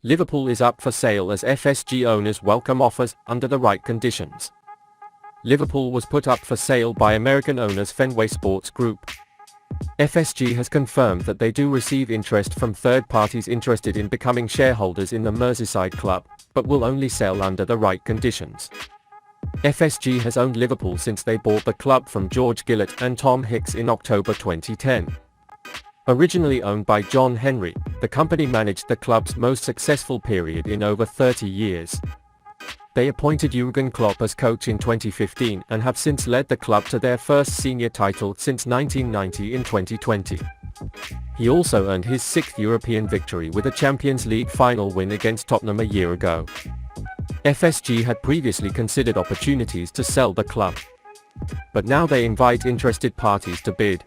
Liverpool is up for sale as FSG owners welcome offers under the right conditions. Liverpool was put up for sale by American owners Fenway Sports Group. FSG has confirmed that they do receive interest from third parties interested in becoming shareholders in the Merseyside club, but will only sell under the right conditions. FSG has owned Liverpool since they bought the club from George Gillett and Tom Hicks in October 2010. Originally owned by John Henry, the company managed the club's most successful period in over 30 years. They appointed Jurgen Klopp as coach in 2015 and have since led the club to their first senior title since 1990 in 2020. He also earned his sixth European victory with a Champions League final win against Tottenham a year ago. FSG had previously considered opportunities to sell the club, but now they invite interested parties to bid.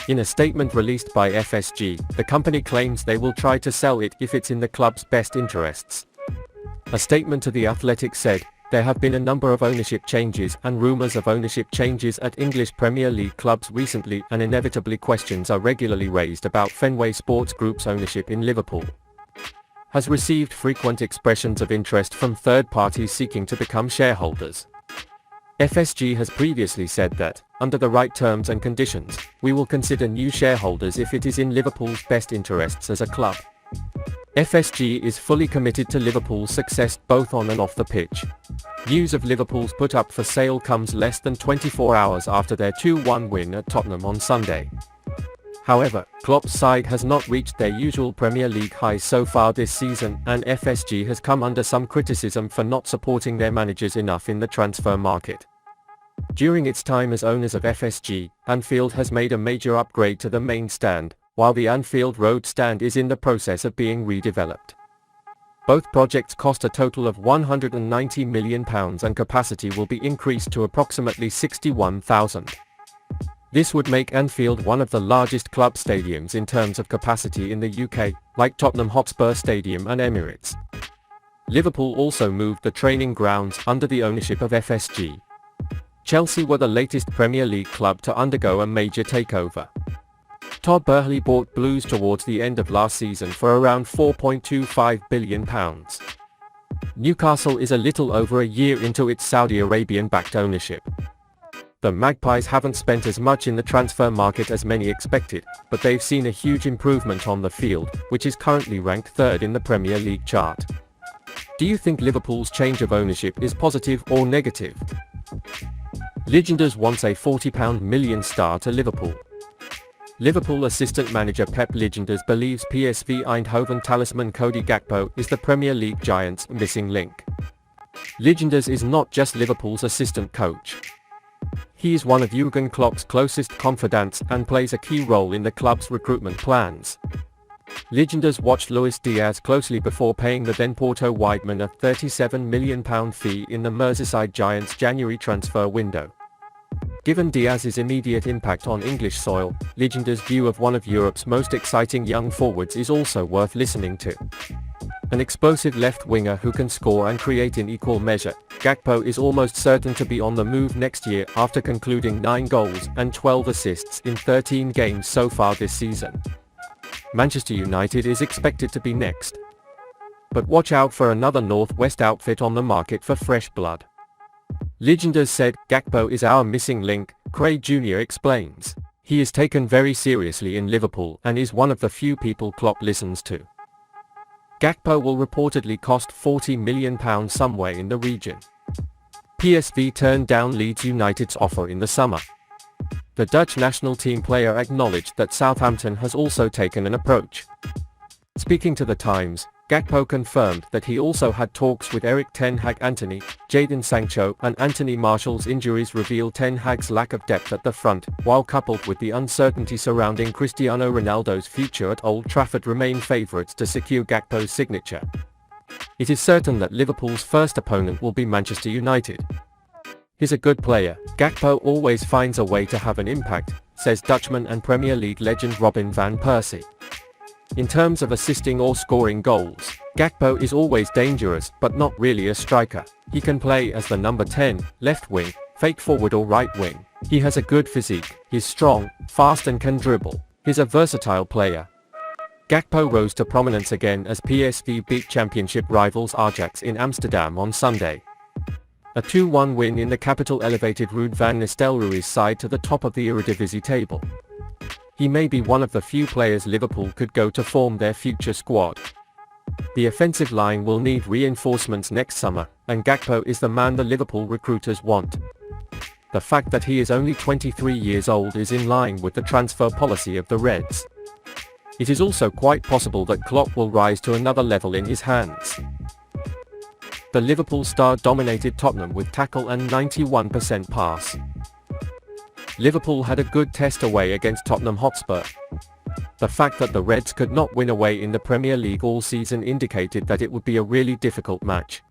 In a statement released by FSG, the company claims they will try to sell it if it's in the club's best interests. A statement to The Athletic said, "There have been a number of ownership changes and rumours of ownership changes at English Premier League clubs recently, and inevitably questions are regularly raised about Fenway Sports Group's ownership in Liverpool. Has received frequent expressions of interest from third parties seeking to become shareholders." FSG has previously said that, under the right terms and conditions, we will consider new shareholders if it is in Liverpool's best interests as a club. FSG is fully committed to Liverpool's success both on and off the pitch. News of Liverpool's put up for sale comes less than 24 hours after their 2-1 win at Tottenham on Sunday. However, Klopp's side has not reached their usual Premier League highs so far this season, and FSG has come under some criticism for not supporting their managers enough in the transfer market. During its time as owners of FSG, Anfield has made a major upgrade to the main stand, while the Anfield Road stand is in the process of being redeveloped. Both projects cost a total of £190 million and capacity will be increased to approximately 61,000. This would make Anfield one of the largest club stadiums in terms of capacity in the UK, like Tottenham Hotspur Stadium and Emirates. Liverpool also moved the training grounds under the ownership of FSG. Chelsea were the latest Premier League club to undergo a major takeover. Todd Boehly bought Blues towards the end of last season for around £4.25 billion. Newcastle is a little over a year into its Saudi Arabian-backed ownership. The Magpies haven't spent as much in the transfer market as many expected, but they've seen a huge improvement on the field, which is currently ranked third in the Premier League chart. Do you think Liverpool's change of ownership is positive or negative? Legenders wants a £40 million star to Liverpool. Liverpool assistant manager Pep Legenders believes PSV Eindhoven talisman Cody Gakpo is the Premier League giant's missing link. Legenders is not just Liverpool's assistant coach. He is one of Jurgen Klopp's closest confidants and plays a key role in the club's recruitment plans. Legenders watched Luis Diaz closely before paying the then Porto wideman a £37 million fee in the Merseyside Giants' January transfer window. Given Diaz's immediate impact on English soil, Legenders' view of one of Europe's most exciting young forwards is also worth listening to. An explosive left winger who can score and create in equal measure, Gakpo is almost certain to be on the move next year after concluding 9 goals and 12 assists in 13 games so far this season. Manchester United is expected to be next. But watch out for another Northwest outfit on the market for fresh blood. Legenders said, "Gakpo is our missing link," Craig Jr. explains. "He is taken very seriously in Liverpool and is one of the few people Klopp listens to." Gakpo will reportedly cost £40 million somewhere in the region. PSV turned down Leeds United's offer in the summer. The Dutch national team player acknowledged that Southampton has also taken an approach. Speaking to The Times, Gakpo confirmed that he also had talks with Erik ten Hag. Anthony, Jadon Sancho and Anthony Martial's injuries reveal ten Hag's lack of depth at the front, while coupled with the uncertainty surrounding Cristiano Ronaldo's future at Old Trafford remain favourites to secure Gakpo's signature. It is certain that Liverpool's first opponent will be Manchester United. "He's a good player, Gakpo always finds a way to have an impact," says Dutchman and Premier League legend Robin van Persie. In terms of assisting or scoring goals, Gakpo is always dangerous but not really a striker. He can play as the number 10, left wing, fake forward or right wing. He has a good physique, he's strong, fast and can dribble. He's a versatile player. Gakpo rose to prominence again as PSV beat championship rivals Ajax in Amsterdam on Sunday. A 2-1 win in the capital elevated Ruud van Nistelrooy's side to the top of the Eredivisie table. He may be one of the few players Liverpool could go to form their future squad. The offensive line will need reinforcements next summer, and Gakpo is the man the Liverpool recruiters want. The fact that he is only 23 years old is in line with the transfer policy of the Reds. It is also quite possible that Klopp will rise to another level in his hands. The Liverpool star dominated Tottenham with tackle and 91% pass. Liverpool had a good test away against Tottenham Hotspur. The fact that the Reds could not win away in the Premier League all season indicated that it would be a really difficult match.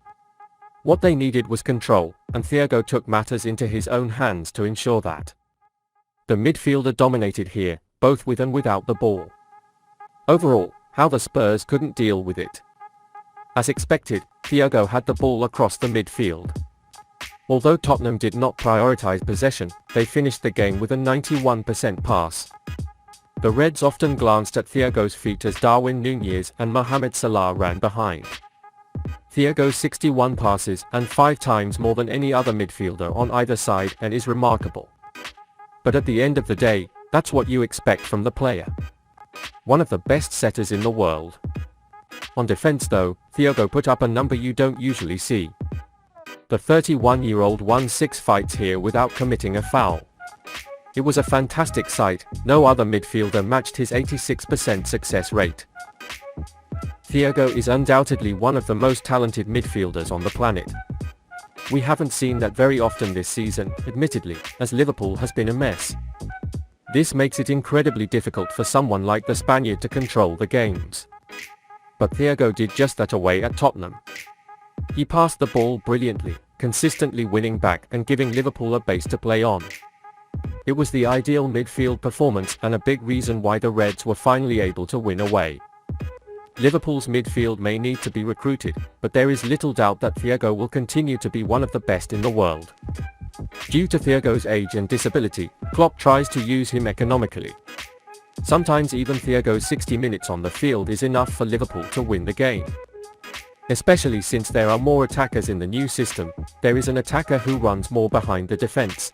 What they needed was control, and Thiago took matters into his own hands to ensure that. The midfielder dominated here, both with and without the ball. Overall, how the Spurs couldn't deal with it. As expected, Thiago had the ball across the midfield. Although Tottenham did not prioritise possession, they finished the game with a 91% pass. The Reds often glanced at Thiago's feet as Darwin, Nunez and Mohamed Salah ran behind. Thiago's 61 passes and 5 times more than any other midfielder on either side and is remarkable. But at the end of the day, that's what you expect from the player. One of the best setters in the world. On defense though, Thiago put up a number you don't usually see. The 31-year-old won 6 fights here without committing a foul. It was a fantastic sight, no other midfielder matched his 86% success rate. Thiago is undoubtedly one of the most talented midfielders on the planet. We haven't seen that very often this season, admittedly, as Liverpool has been a mess. This makes it incredibly difficult for someone like the Spaniard to control the games. But Thiago did just that away at Tottenham. He passed the ball brilliantly, consistently winning back and giving Liverpool a base to play on. It was the ideal midfield performance and a big reason why the Reds were finally able to win away. Liverpool's midfield may need to be recruited, but there is little doubt that Thiago will continue to be one of the best in the world. Due to Thiago's age and disability, Klopp tries to use him economically. Sometimes even Thiago's 60 minutes on the field is enough for Liverpool to win the game. Especially since there are more attackers in the new system, there is an attacker who runs more behind the defense.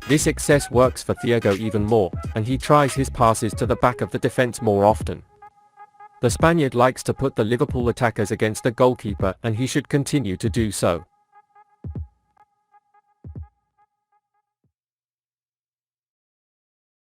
This excess works for Thiago even more, and he tries his passes to the back of the defense more often. The Spaniard likes to put the Liverpool attackers against the goalkeeper and he should continue to do so.